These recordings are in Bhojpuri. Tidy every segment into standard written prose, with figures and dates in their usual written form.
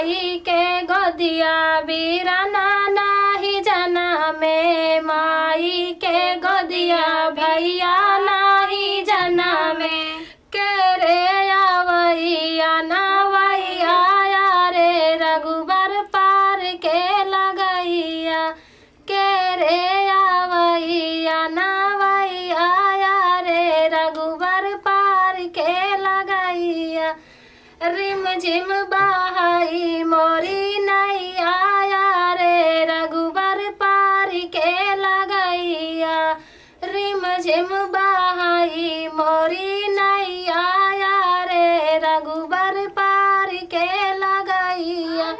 माई के गोदिया बीराना नाही जना में, माई के गोदिया भैया नाही जना में। के रे आवैया नवैया रे रघुबर पार के लगैया, के रे आवैया नवैया रे रघुबर पार के लगैया। रिम झिम बहाई मोरी नैया रे रघुबर पार के लगैया, रिम झिम बहाई मोरी नैया रे रघुबर पार के लगैया।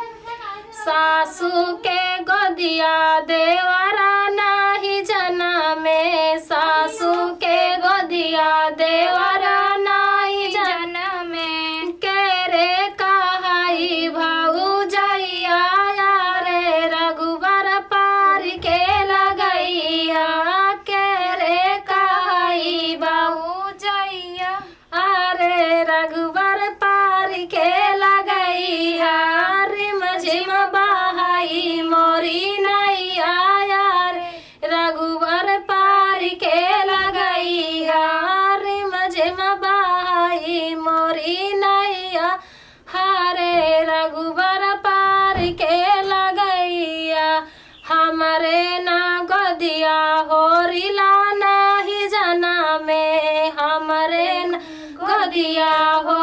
सासू के गोदिया देवरा नाही जना में, सासू के गोदिया देवरा नाही जना में। के रे कहाई भौजैया रे रघुबर पार के लगैया, के रे कहाई भौजैया रे रघुबर पार के लगैया। रिम झिम बहाई मोरी नैया रे रघुबर पार के लगैया, रिम झिम बहाई मोरी नैया हरे रघुबर पार के लगैया। हमरे ना गोदिया होरिला नाही जना में, हमरे ना गोदिया हो